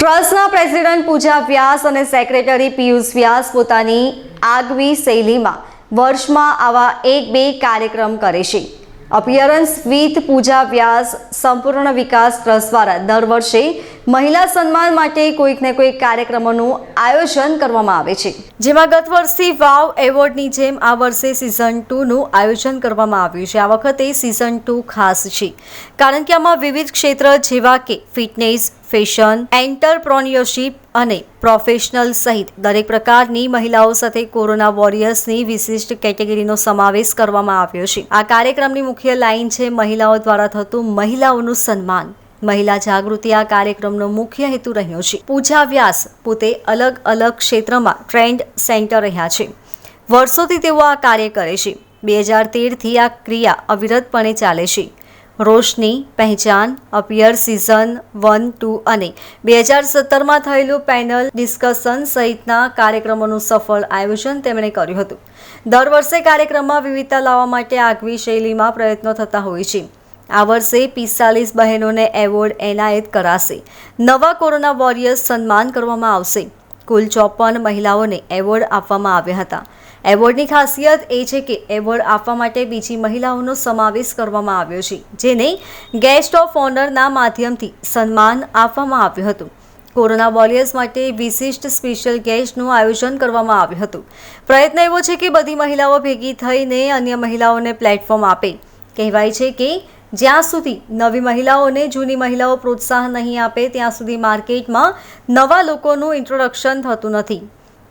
ટ્રસ્ટના પ્રેસિડેન્ટ પૂજા વ્યાસ અને સેક્રેટરી પિયુષ વ્યાસ પોતાની આગવી શૈલીમાં વર્ષમાં આવા 1-2 કાર્યક્રમ કરે છે। અપિયરન્સ વિથ પૂજા વ્યાસ સંપૂર્ણ વિકાસ ટ્રસ્ટ દ્વારા દર વર્ષે મહિલા સન્માન માટે કોઈક ને કોઈક કાર્યક્રમોનું આયોજન કરવામાં આવે છે, જેમાં ગત વર્ષથી વાવ એવોર્ડની જેમ આ વર્ષે સિઝન 2નું આયોજન કરવામાં આવ્યું છે। આ વખતે સિઝન 2 ખાસ છે કારણ કે આમાં વિવિધ ક્ષેત્ર જેવા કે ફિટનેસ, ફેશન, એન્ટરપ્રોન્યોરશિપ અને પ્રોફેશનલ સહિત દરેક પ્રકારની મહિલાઓ સાથે કોરોના વોરિયર્સની વિશિષ્ટ કેટેગરીનો સમાવેશ કરવામાં આવ્યો છે। આ કાર્યક્રમની મુખ્ય લાઇન છે મહિલાઓ દ્વારા થતું મહિલાઓનું સન્માન। મહિલા જાગૃતિ આ કાર્યક્રમનો મુખ્ય હેતુ રહ્યો છે। પૂજા વ્યાસ પોતે અલગ અલગ ક્ષેત્રમાં ટ્રેન્ડ સેન્ટર રહ્યા છે। વર્ષોથી તેઓ આ કાર્ય કરે છે। 2013થી આ ક્રિયા અવિરતપણે ચાલે છે। રોશની, પહેચાન, અપિયર સિઝન 1, 2 અને 2017માં થયેલું પેનલ ડિસ્કશન સહિતના કાર્યક્રમોનું સફળ આયોજન તેમણે કર્યું હતું। દર વર્ષે કાર્યક્રમમાં વિવિધતા લાવવા માટે આગવી શૈલીમાં પ્રયત્નો થતા હોય છે। આ વર્ષે 45 બહેનોને એવોર્ડ એનાયત કરાશે। નવા કોરોના વોરિયર્સ સન્માન કરવામાં આવશે। કુલ 54 મહિલાઓને એવોર્ડ આપવામાં આવ્યા હતા। એવોર્ડની ખાસિયત એ છે કે એવોર્ડ આપવા માટે બીજી મહિલાઓનો સમાવેશ કરવામાં આવ્યો છે, જેને ગેસ્ટ ઓફ ઓનરના માધ્યમથી સન્માન આપવામાં આવ્યું હતું। કોરોના વોરિયર્સ માટે વિશિષ્ટ સ્પેશિયલ ગેસ્ટનું આયોજન કરવામાં આવ્યું હતું। પ્રયત્ન એવો છે કે બધી મહિલાઓ ભેગી થઈને અન્ય મહિલાઓને પ્લેટફોર્મ આપે। કહેવાય છે કે જ્યાં સુધી નવી મહિલાઓને જૂની મહિલાઓ પ્રોત્સાહન નહીં આપે ત્યાં સુધી માર્કેટમાં નવા લોકોનું ઇન્ટ્રોડક્શન થતું નથી।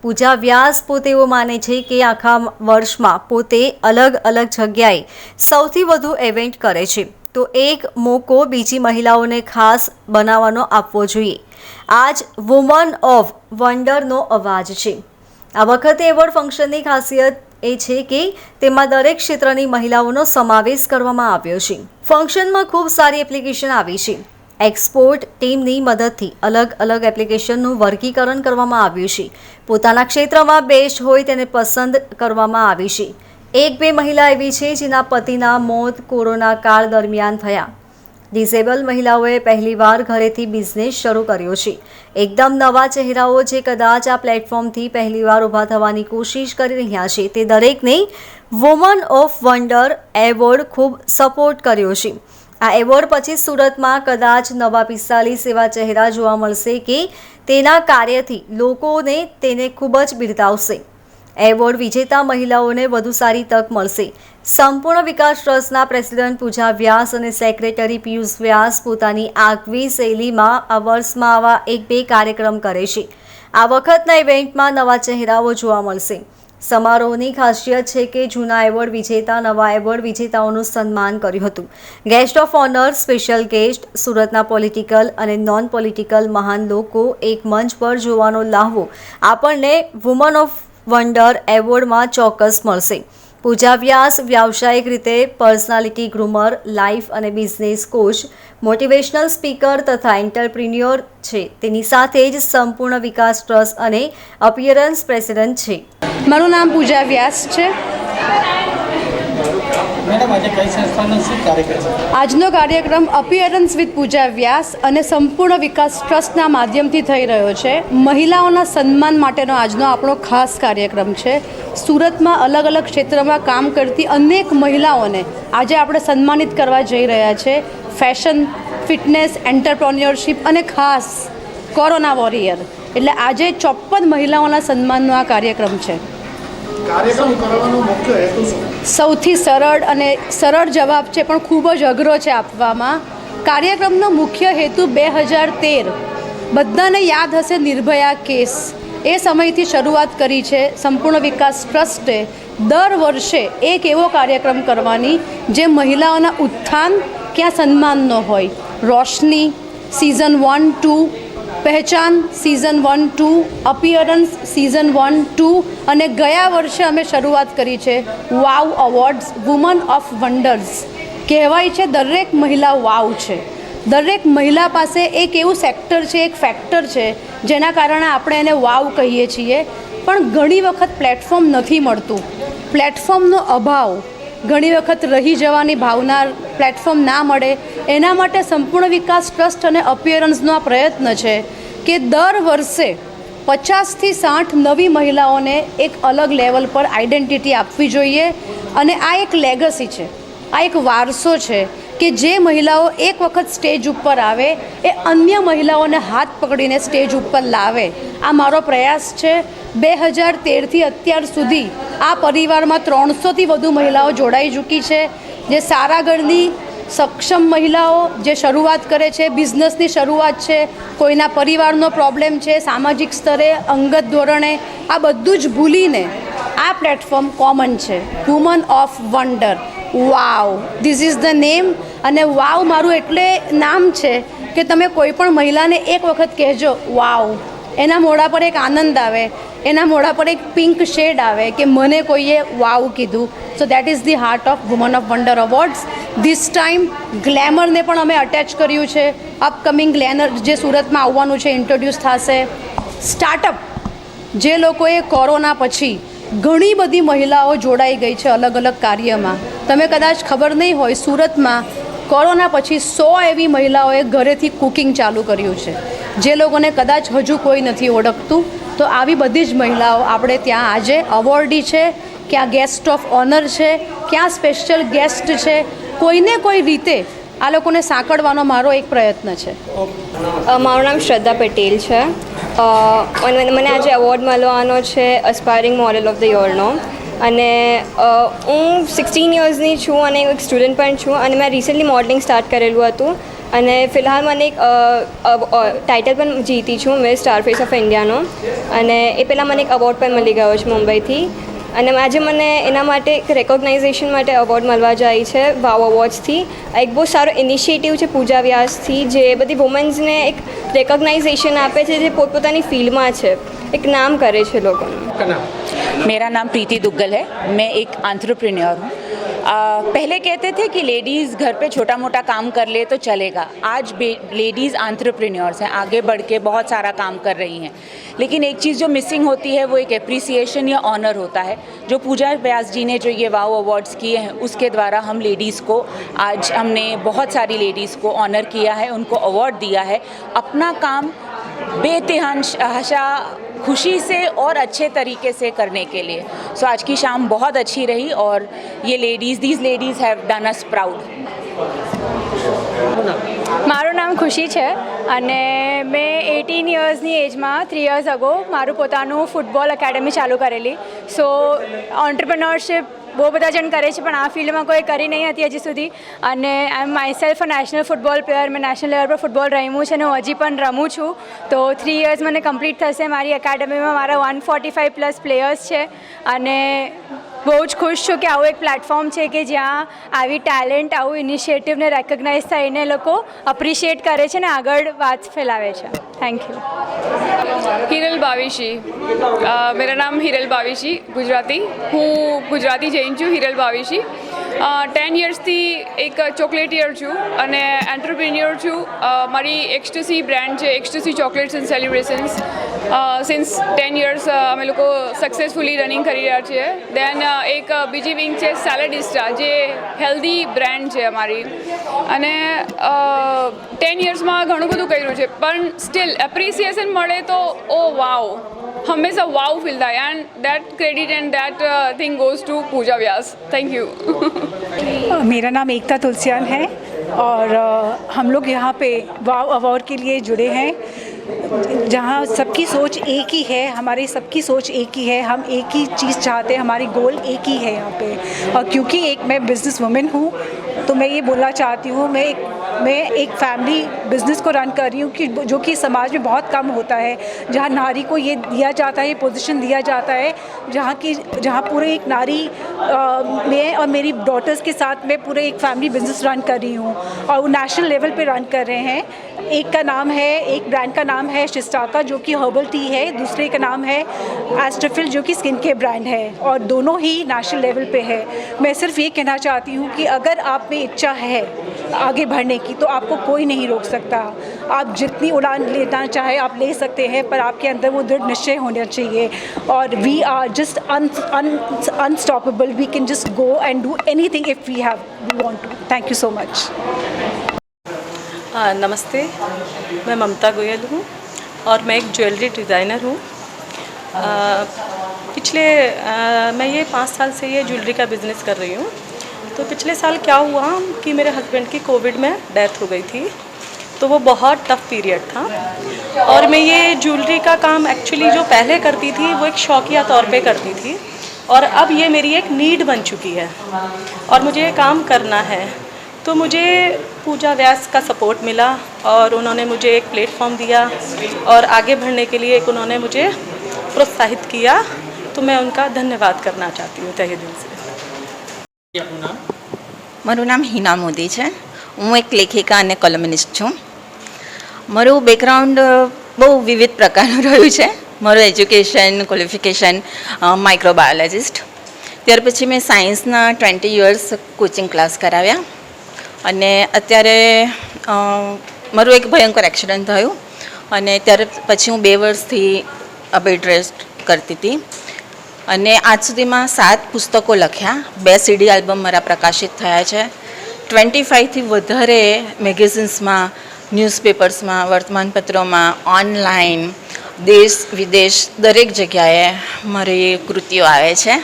પૂજા વ્યાસ પોતે એવું માને છે કે આખા વર્ષમાં પોતે અલગ અલગ જગ્યાએ સૌથી વધુ ઇવેન્ટ કરે છે, તો એક મોકો બીજી મહિલાઓને ખાસ બનાવવાનો આપવો જોઈએ। આ જ વુમન ઓફ વન્ડરનો અવાજ છે। આ વખતે એવોર્ડ ફંક્શનની ખાસિયત એ છે કે તેમાં દરેક ક્ષેત્રની મહિલાઓનો સમાવેશ કરવામાં આવ્યો છે। ફંક્શનમાં ખૂબ સારી એપ્લિકેશન આવી છે। એક્સપોર્ટ ટીમની મદદથી અલગ અલગ એપ્લિકેશનનું વર્ગીકરણ કરવામાં આવ્યું છે। પોતાના ક્ષેત્રમાં બેસ્ટ હોય તેને પસંદ કરવામાં આવી છે। 1-2 મહિલા એવી છે જેના પતિના મોત કોરોના કાળ દરમિયાન થયા। ડિસેબલ મહિલાઓએ પહેલીવાર ઘરેથી બિઝનેસ શરૂ કર્યો છે। એકદમ નવા ચહેરાઓ જે કદાચ આ પ્લેટફોર્મથી પહેલીવાર ઊભા થવાની કોશિશ કરી રહ્યા છે, તે દરેકને વુમન ઓફ વન્ડર એવોર્ડ ખૂબ સપોર્ટ કર્યો છે। આ એવોર્ડ પછી સુરતમાં કદાચ નવા 45 એવા ચહેરા જોવા મળશે કે તેના કાર્યથી લોકોને તેને ખૂબ જ બિરદાવશે। એવોર્ડ વિજેતા મહિલાઓને વધુ સારી તક મળશે। સંપૂર્ણ વિકાસ ટ્રસ્ટના પ્રેસિડેન્ટ પૂજા વ્યાસ અને સેક્રેટરી પિયુષ વ્યાસ પોતાની આગવી શૈલીમાં આ વર્ષમાં આવા 1-2 કાર્યક્રમ કરે છે। આ વખતના ઇવેન્ટમાં નવા ચહેરાઓ જોવા મળશે। સમારોહની ખાસિયત છે કે જૂના એવોર્ડ વિજેતા નવા એવોર્ડ વિજેતાઓનું સન્માન કર્યું હતું। Guest of honour, special guest, સુરતના પોલિટિકલ અને નોન પોલિટિકલ મહાન લોકો એક મંચ પર જોવાનો લાહવો આપણને વુમન ઓફ વન્ડર એવોર્ડમાં ચોક્કસ મળશે। પૂજા વ્યાસ વ્યાવસાયિક રીતે પર્સનાલિટી ગ્રૂમર, લાઈફ અને બિઝનેસ કોચ, મોટિવેશનલ સ્પીકર તથા એન્ટરપ્રિન્યોર છે। તેની સાથે જ સંપૂર્ણ વિકાસ ટ્રસ્ટ અને અપિયરન્સ પ્રેસિડેન્ટ છે। મારું નામ પૂજા વ્યાસ છે। આજનો કાર્યક્રમ અપિયરન્સ વિથ પૂજા વ્યાસ અને સંપૂર્ણ વિકાસ ટ્રસ્ટના માધ્યમથી થઈ રહ્યો છે। મહિલાઓના સન્માન માટેનો આજનો આપણો ખાસ કાર્યક્રમ છે। સુરતમાં અલગ અલગ ક્ષેત્રમાં કામ કરતી અનેક મહિલાઓને આજે આપણે સન્માનિત કરવા જઈ રહ્યા છે। ફેશન, ફિટનેસ, એન્ટરપ્રોન્યોરશિપ અને ખાસ કોરોના વોરિયર એટલે આજે 54 મહિલાઓના સન્માનનો આ કાર્યક્રમ છે। સૌથી સરળ જવાબ છે, પણ ખૂબ જ અઘરો છે આપવામાં। કાર્યક્રમનો મુખ્ય હેતુ 2013 બધાને યાદ હશે, નિર્ભયા કેસ, એ સમયથી શરૂઆત કરી છે સંપૂર્ણ વિકાસ ટ્રસ્ટે દર વર્ષે એક એવો કાર્યક્રમ કરવાની જે મહિલાઓના ઉત્થાન ક્યાં સન્માનનો હોય। રોશની સિઝન 1, 2, પહેચાન સિઝન 1, 2, અપિયરન્સ સિઝન 1, 2 અને ગયા વર્ષે અમે શરૂઆત કરી છે વાવ અવોર્ડ્સ, વુમન ઓફ વન્ડર્સ। કહેવાય છે દરેક મહિલા વાવ છે। દરેક મહિલા પાસે એક એવું સેક્ટર છે, એક ફેક્ટર છે જેના કારણે આપણે એને વાવ કહીએ છીએ, પણ ઘણી વખત પ્લેટફોર્મ નથી મળતું। પ્લેટફોર્મનો અભાવ, ઘણી વખત રહી જવાની ભાવના, પ્લેટફોર્મ ના મળે, એના માટે સંપૂર્ણ વિકાસ ટ્રસ્ટ અને અપિયરન્સનો આ પ્રયત્ન છે કે દર વર્ષે 50થી 60 નવી મહિલાઓને એક અલગ લેવલ પર આઈડેન્ટિટી આપવી જોઈએ. અને આ એક લેગસી છે, આ એક વારસો છે કે જે મહિલાઓ એક વખત સ્ટેજ ઉપર આવે એ અન્ય મહિલાઓને હાથ પકડીને સ્ટેજ ઉપર લાવે. આ મારો પ્રયાસ છે. 2013થી અત્યાર સુધી આ પરિવારમાં 300થી વધુ મહિલાઓ જોડાઈ ચૂકી છે, જે સારા ઘરની સક્ષમ મહિલાઓ જે શરૂઆત કરે છે, બિઝનેસની શરૂઆત છે, કોઈના પરિવારનો પ્રોબ્લેમ છે, સામાજિક સ્તરે અંગત ધોરણે, આ બધું જ ભૂલીને આ પ્લેટફોર્મ કોમન છે. Woman of wonder. Wow, this is the name. અને વાવ મારું એટલે નામ છે કે તમે કોઈ પણ મહિલાને એક વખત કહેજો વાવ, એના મોઢા પર એક આનંદ આવે, એના મોઢા પર એક પિંક શેડ આવે કે મને કોઈએ વાવ કીધું. So that is the heart of woman of wonder awards. This time ગ્લેમરને પણ અમે અટેચ કર્યું છે. અપકમિંગ ગ્લેમર જે સુરતમાં આવવાનું છે, ઇન્ટ્રોડ્યુસ થશે. સ્ટાર્ટઅપ, જે લોકોએ કોરોના પછી ઘણી બધી મહિલાઓ જોડાઈ ગઈ છે અલગ અલગ કાર્યમાં. તમે કદાચ ખબર નહીં હોય, સુરતમાં કોરોના પછી 100 એવી મહિલાઓએ ઘરેથી કુકિંગ ચાલુ કર્યું છે, જે લોકોને કદાચ હજુ કોઈ નથી ઓળખતું. તો આવી બધી જ મહિલાઓ આપણે ત્યાં આજે અવોર્ડી છે, ક્યાં ગેસ્ટ ઓફ ઓનર છે, ક્યાં સ્પેશિયલ ગેસ્ટ છે. કોઈને કોઈ રીતે આ લોકોને સાંકળવાનો મારો એક પ્રયત્ન છે. મારું નામ શ્રદ્ધા પટેલ છે. મને આજે એવોર્ડ મળવાનો છે અસ્પાયરિંગ મોડલ ઓફ ધ યરનો. અને હું 16 યર્સની છું અને એક સ્ટુડન્ટ પણ છું. અને મેં રિસન્ટલી મોડલિંગ સ્ટાર્ટ કરેલું હતું અને ફિલહાલ મને એક ટાઇટલ પણ જીતી છું, મિસ સ્ટારફેસ ઓફ ઇન્ડિયાનો. અને એ પહેલાં મને એક એવોર્ડ પણ મળી ગયો છે મુંબઈથી. અને આજે મને એના માટે એક રેકોગ્નાઇઝેશન માટે એવોર્ડ મળવા જાય છે વાવ અવોર્ડ્સથી. એક બહુ સારો ઇનિશિયેટિવ છે પૂજા વ્યાસથી, જે બધી વુમન્સને એક રેકોગ્નાઇઝેશન આપે છે, જે પોતપોતાની ફિલ્ડમાં છે, એક નામ करे છે लोगों. मेरा नाम प्रीति दुग्गल है. मैं एक एंटरप्रेन्योर हूँ. पहले कहते थे कि लेडीज़ घर पे छोटा मोटा काम कर ले तो चलेगा. आज लेडीज़ एंटरप्रेन्योर्स हैं, आगे बढ़ के बहुत सारा काम कर रही हैं. लेकिन एक चीज़ जो मिसिंग होती है वो एक एप्रिसिएशन या ऑनर होता है. जो पूजा व्यास जी ने जो ये वाव अवार्ड्स किए हैं, उसके द्वारा हम लेडीज़ को आज हमने बहुत सारी लेडीज़ को ऑनर किया है, उनको अवार्ड दिया है. अपना काम बेतहाशा खुशी से और अच्छे तरीके से करने के लिए. सो आज की शाम बहुत अच्छी रही और ये these ladies have done us proud. મારું નામ ખુશી છે અને મેં 18 યર્સની એજમાં 3 યર્સ અગો મારું પોતાનું ફૂટબોલ એકેડમી ચાલુ કરેલી. સો ઓન્ટરપ્રિનરશિપ બહુ બધા જણ કરે છે, પણ આ ફિલ્ડમાં કોઈ કરી નહીં હતી હજી સુધી. અને I am myself a national football player. મેં નેશનલ લેવલ પર ફૂટબોલ રમ્યું છે અને હું હજી પણ રમું છું. તો 3 યર્સ મને કમ્પ્લીટ થશે. મારી એકેડમીમાં મારા 145+ પ્લેયર્સ છે અને બહુ જ ખુશ છું કે આવું એક પ્લેટફોર્મ છે કે જ્યાં આવી ટેલેન્ટ, આવું ઇનિશિયેટિવને રેકગ્નાઇઝ થઈને લોકો અપ્રિશિએટ કરે છે ને આગળ વાત ફેલાવે છે. Thank you. हिरल भावेशी. मेरा नाम हिरल भावेशी, गुजराती. હું ગુજરાતી જૈન છું, हिरल भावेशी. 10 યર્સથી એક ચોકલેટિયર છું અને એન્ટરપ્રિન્યોર છું. મારી એક્સટસી બ્રાન્ડ છે, Ecstasy chocolates and celebrations. Since 10 years અમે લોકો સક્સેસફુલી રનિંગ કરી રહ્યા છીએ. દેન એક બીજી વિંગ છે સેલેડિસ્ટા, જે હેલ્ધી બ્રાન્ડ છે અમારી. અને 10 યર્સમાં ઘણું બધું કર્યું છે, પણ સ્ટીલ એપ્રિસિએશન મળે તો ઓ વાવ, હંમેશા વાવ ફીલ થાય. And that credit and that thing goes to Pooja Vyas. Thank you. मेरा नाम एकता तुलसियान है और हम लोग यहाँ पे वाव अवार्ड के लिए जुड़े हैं, जहाँ सबकी सोच एक ही है, हमारी सबकी सोच एक ही है. हम एक ही चीज़ चाहते हैं, हमारी गोल एक ही है यहाँ पे. और क्योंकि मैं बिज़नेस वुमेन हूँ, तो मैं ये बोलना चाहती हूँ, मैं एक फैमिली बिज़नेस को रन कर रही हूँ कि जो कि समाज में बहुत कम होता है, जहाँ नारी को ये दिया जाता है, ये पोजीशन दिया जाता है, जहाँ पूरे एक नारी मैं और मेरी डॉटर्स के साथ मैं पूरे एक फैमिली बिज़नेस रन कर रही हूँ और वो नेशनल लेवल पे रन कर रहे हैं. एक ब्रांड का नाम है शिस्टाका, जो कि हर्बल टी है. दूसरे का नाम है एस्ट्रोफिल, जो कि स्किन केयर ब्रांड है, और दोनों ही नेशनल लेवल पे है. मैं सिर्फ ये कहना चाहती हूँ कि अगर आप में इच्छा है आगे बढ़ने की, तो आपको कोई नहीं रोक सकता. आप जितनी उड़ान लेना चाहे आप ले सकते हैं, पर आपके अंदर वो दृढ़ निश्चय होना चाहिए. और we are just unstoppable. We can just go and do anything if we want to. Thank you so much. नमस्ते, मैं ममता गोयल हूँ और मैं एक ज्वेलरी डिज़ाइनर हूँ। मैं ये 5 साल से ये ज्वेलरी का बिज़नेस कर रही हूँ। तो पिछले साल क्या हुआ कि मेरे हस्बैंड की कोविड में डेथ हो गई थी, तो वो बहुत टफ पीरियड था। और मैं ये ज्वेलरी का काम एक्चुअली जो पहले करती थी वो एक शौकिया तौर पे करती थी, और अब ये मेरी एक नीड बन चुकी है और मुझे ये काम करना है। तो मुझे पूजा व्यास का सपोर्ट मिला और उन्होंने मुझे एक प्लेटफॉर्म दिया और आगे बढ़ने के लिए उन्होंने मुझे प्रोत्साहित किया, तो मैं उनका धन्यवाद करना चाहती हूँ तहे दिल से। મારું નામ હિના મોદી છે. હું એક લેખિકા અને કોલમનિસ્ટ છું. મારું બેકગ્રાઉન્ડ બહુ વિવિધ પ્રકારનું રહ્યું છે. મારું એજ્યુકેશન ક્વોલિફિકેશન માઇક્રોબાયોલોજિસ્ટ. ત્યાર પછી મેં સાયન્સના 20 યર્સ કોચિંગ ક્લાસ કરાવ્યા અને અત્યારે મારું એક ભયંકર એક્સિડન્ટ થયું અને ત્યારે પછી હું 2 વર્ષથી બેડ રેસ્ટ કરતી હતી અને આજ સુધીમાં 7 પુસ્તકો લખ્યા, 2 CD આલ્બમ મારા પ્રકાશિત થયા છે, 25થી વધારે મેગેઝિન્સમાં, ન્યૂઝપેપર્સમાં, વર્તમાનપત્રોમાં, ઓનલાઈન, દેશ વિદેશ દરેક જગ્યાએ મારી કૃતિઓ આવે છે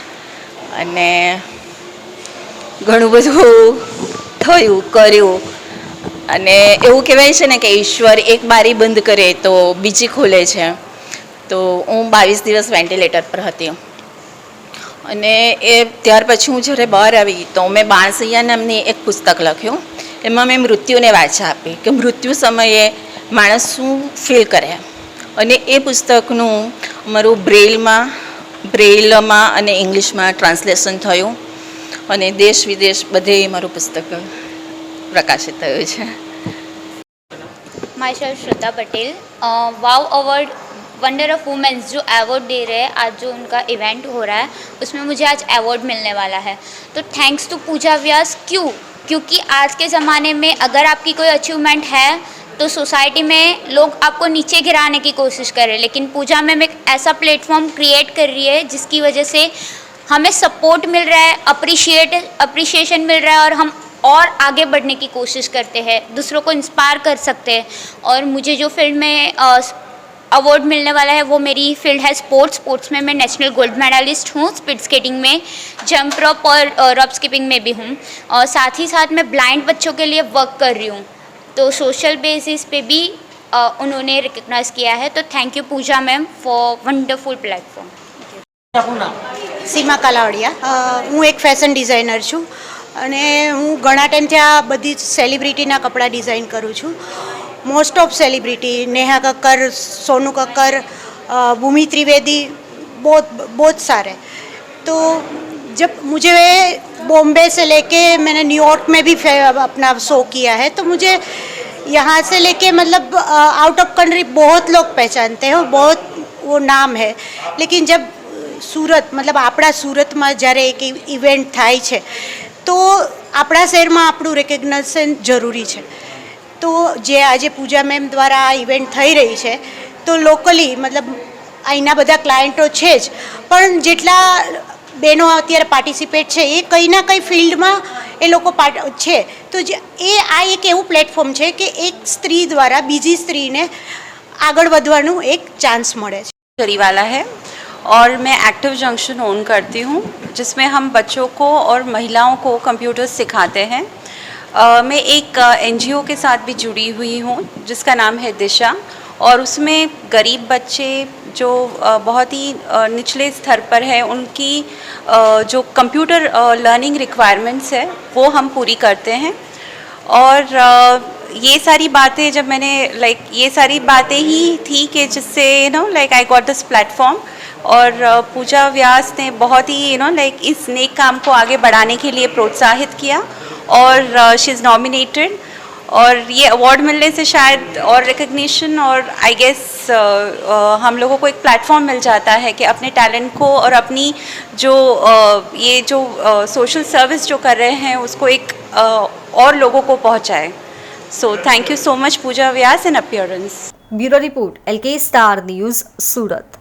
અને ઘણું બધું થયું કર્યું અને એવું કહેવાય છે ને કે ઈશ્વર એક બારી બંધ કરે તો બીજી ખોલે છે. તો હું 22 દિવસ વેન્ટિલેટર પર હતી અને એ ત્યાર પછી હું જ્યારે બહાર આવી તો મેં બાણસૈયા નામની એક પુસ્તક લખ્યું. એમાં મેં મૃત્યુને વાચા આપી કે મૃત્યુ સમયે માણસ શું ફીલ કરે અને એ પુસ્તકનું મારું બ્રેઇલમાં અને ઇંગ્લિશમાં ટ્રાન્સલેશન થયું અને દેશ વિદેશ બધે મારું પુસ્તક પ્રકાશિત થયું છે. Myself Shraddha Patel. Wow award wonder of womens जो अवार्ड दे रहे हैं, आज जो उनका इवेंट हो रहा है उसमें मुझे आज अवार्ड मिलने वाला है. तो थैंक्स टू पूजा व्यास. क्योंकि आज के ज़माने में अगर आपकी कोई अचीवमेंट है तो सोसाइटी में लोग आपको नीचे गिराने की कोशिश कर रहे हैं, लेकिन पूजा मैम एक ऐसा प्लेटफॉर्म क्रिएट कर रही है जिसकी वजह से हमें सपोर्ट मिल रहा है, अप्रिशिएशन मिल रहा है और हम और आगे बढ़ने की कोशिश करते हैं, दूसरों को इंस्पायर कर सकते हैं. और मुझे जो फील्ड में अवार्ड मिलने वाला है वो मेरी फील्ड है स्पोर्ट्स में मैं नेशनल गोल्ड मेडलिस्ट हूँ. स्पीड स्केटिंग में, जंप रॉप और रॉप स्किपिंग में भी हूँ और साथ ही साथ मैं ब्लाइंड बच्चों के लिए वर्क कर रही हूँ. तो सोशल बेसिस पे भी उन्होंने रिकग्नाइज़ किया है. तो thank you Pooja ma'am for wonderful platform. Seema Kalavadiya. હું એક ફેશન ડિઝાઇનર છું અને હું ઘણા ટાઈમથી આ બધી સેલિબ્રિટીના કપડાં ડિઝાઇન કરું છું. મોસ્ટ ઓફ સેલિબ્रिटी, नेहा कक्कर, सोनू कक्कर, भूमि त्रिवेदी, बहुत सारे. तो जब मुझे बॉम्बे से लेके मैंने न्यूयॉर्क में भी अपना शो किया है, तो मुझे यहाँ से लेके मतलब आउट ऑफ कंट्री बहुत लोग पहचानते हैं, बहुत वो नाम है. लेकिन जब सूरत मतलब આપણા સુરતમાં જ્યારે એક ઇવેન્ટ થાય છે તો આપણા શહેરમાં આપણું રેકગ્નાઇઝેશન જરૂરી છે. તો જે આજે પૂજા મેમ દ્વારા આ ઇવેન્ટ થઈ રહી છે તો લોકલી मतलब અહીંના બધા ક્લાયન્ટો છે જ, પણ જેટલા બહેનો અત્યારે પાર્ટિસિપેટ છે એ કંઈ ના કંઈ ફિલ્ડમાં એ લોકો છે. તો આ એક એવું પ્લેટફોર્મ છે કે એક સ્ત્રી દ્વારા બીજી સ્ત્રીને આગળ વધવાનું એક ચાન્સ મળે છે. वाला है और मैं एक्टिव जंक्शन ओन करती हूँ, जिसमें हम बच्चों को और महिलाओं को कंप्यूटर सिखाते हैं. मैं एक NGO के साथ भी जुड़ी हुई हूँ जिसका नाम है दिशा, और उसमें गरीब बच्चे जो बहुत ही निचले स्तर पर है उनकी जो कंप्यूटर लर्निंग रिक्वायरमेंट्स है वो हम पूरी करते हैं. और ये सारी बातें जब मैंने ये सारी बातें ही थी कि जिससे आई गॉट दिस प्लेटफॉर्म. और पूजा व्यास ने बहुत ही इस नेक काम को आगे बढ़ाने के लिए प्रोत्साहित किया और शी इज़ नॉमिनेटेड. और ये अवार्ड मिलने से शायद और रिकग्निशन और आई गेस हम लोगों को एक प्लेटफॉर्म मिल जाता है कि अपने टैलेंट को और अपनी जो ये जो सोशल सर्विस जो कर रहे हैं उसको एक और लोगों को पहुंचाए. So thank you so much Pooja Vyas and appearance. Bureau report LK star news, Surat.